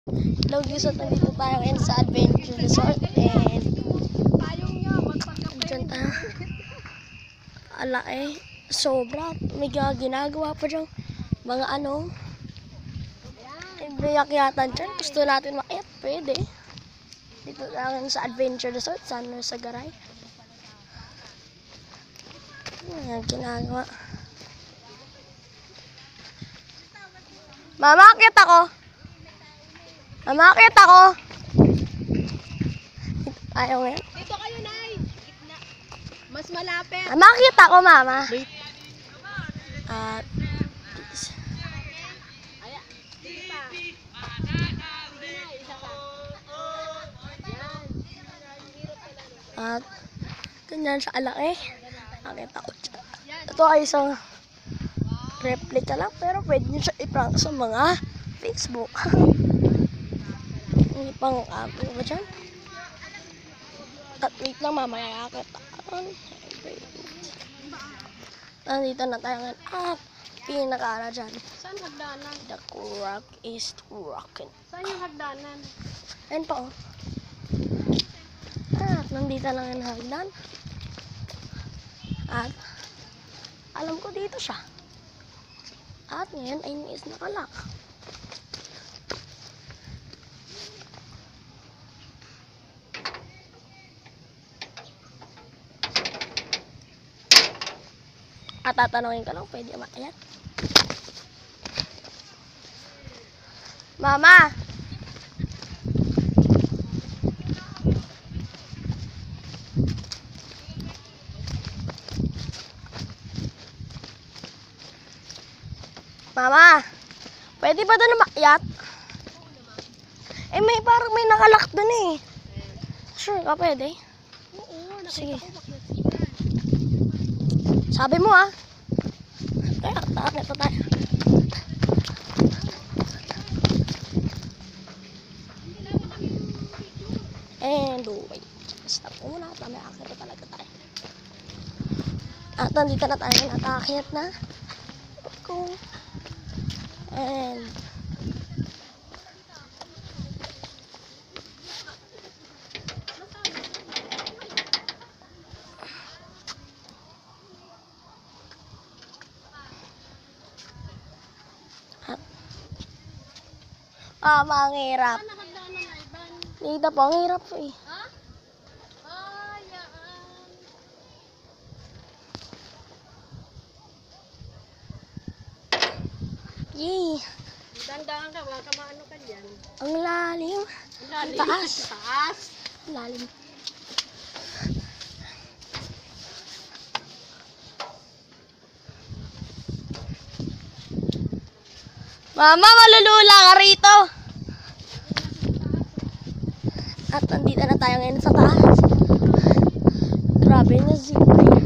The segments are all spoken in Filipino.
Hello guys, at nandito tayo ngayon sa Adventure Resort and dyan tayo. Ala sobra. May ginagawa pa dyan mga biyakyatan dyan. Gusto natin makiat, pwede. Dito lang sa Adventure Resort, sa Garay. Ayan, ginagawa. Mama, akit ako. Mama, akit ako. Ayaw ngayon. Dito kayo, Nay. Mas malapit. Mama, akit ako, Mama. Wait. At Aya. Sige pa. Sige na, isa pa. Yan. At ganyan siya alaki. Akit ako dyan. Ito ay isang replica lang, pero pwede nyo siya i-prank sa mga Facebook. Hindi pang ano ba dyan? At wait lang, mamaya akit. Nandito na tayo ngayon. At pinakara dyan. Saan hagdanan? The rock is rocking. Saan yung hagdanan? Ayan pa oh. At nandito lang yung hagdan. At alam ko dito siya. At ngayon ay is nakalak. At tatanungin ko lang, pwede umakyat? Mama! Mama! Pwede ba doon umakyat? May parang may nakalak doon eh. Sure ka, pwede? Oo, Sige. nakita ko bakit. Sabi mo ah. Kaya, takot na tayo. And wait. Stop muna. May akit talaga tayo. At nandito na tayo. Nakakit na. Go. And mangirap. Saan hagdanan, Ivan? Dito po, ang hirap po eh. Ha? Ayaan. Yay! Dandahan ka, wala ka maano ka dyan. Ang lalim. Lalim. Taas. Taas. Ang lalim. Mama, malulula ka rito. At nandito na tayo ngayon sa taas. Grabe na zipper.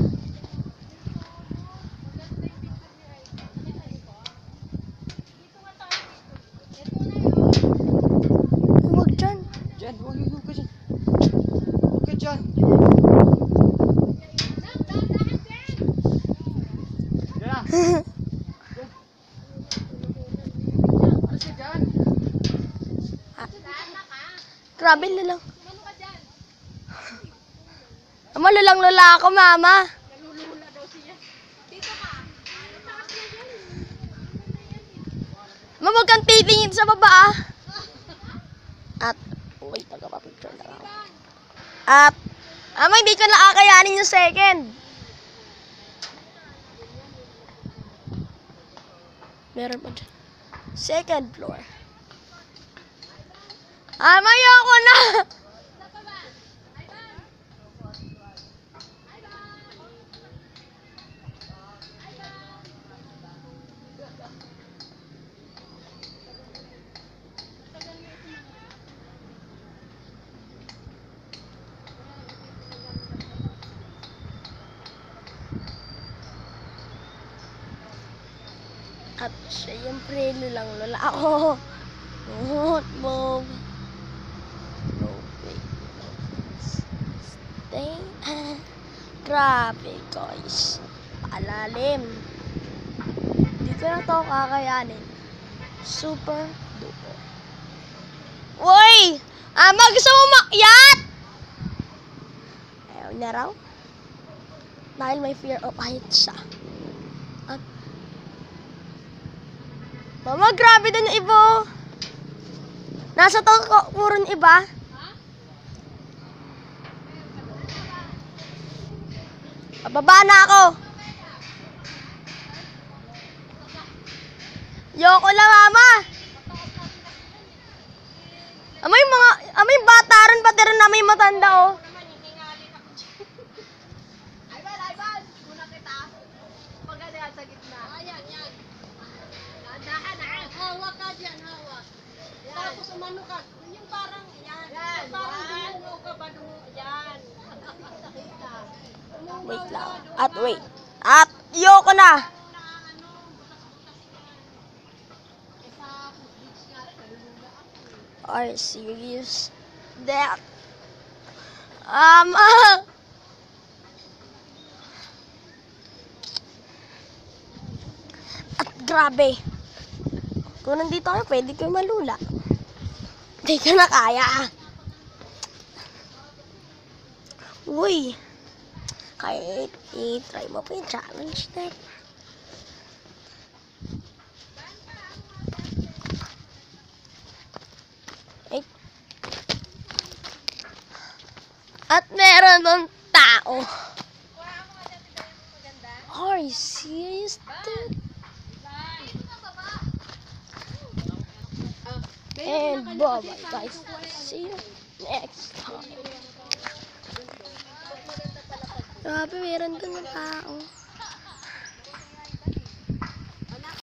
Huwag dyan. Diyan, huwag ka dyan. Huwag ka dyan. Diyan na. Alas ka dyan. Grabe lulang. Ama, lulang-lula ako, Mama. Nalulula daw siya. Dito ka. Taas na yan. Mama, huwag kang titingin sa baba ah. At, wait, magpapapicture na ako. At, Ama, hindi ko nakakayanin yung second. Meron pa dyan. Second floor. Ama, ayoko na. At syempre, lulang-lula ako. Notebook. Stay. Grabe guys. Palalim. Hindi ko na to kakayanin. Super duper. Ama, gusto mo makyat? Ayaw na raw. Dahil may fear of heights siya. At Mama, grabe din yung iba. Nasa to ko, puron iba. Bababa na ako. Yoko lang, Mama. Amay bata rin, pati rin na may matanda, oh. Ivan, muna kita. Pagkalian sa gitna. Ayan, yan. Dahan, hawak ka dyan, hawak. Tapos umano ka. Yung parang, yan. Yung parang dungo ka ba, yan. Kita. Wait lang. At, yoko na. Are you serious? That. At grabe. Kung nandito kayo, pwede kayo malula. Hindi ka na kaya. Uy. Kaya i-try mo pa yung challenge na. At meron ng tao. Are you serious, dude? And bye-bye, guys. See you next time. Grabe, meron doon ng tao.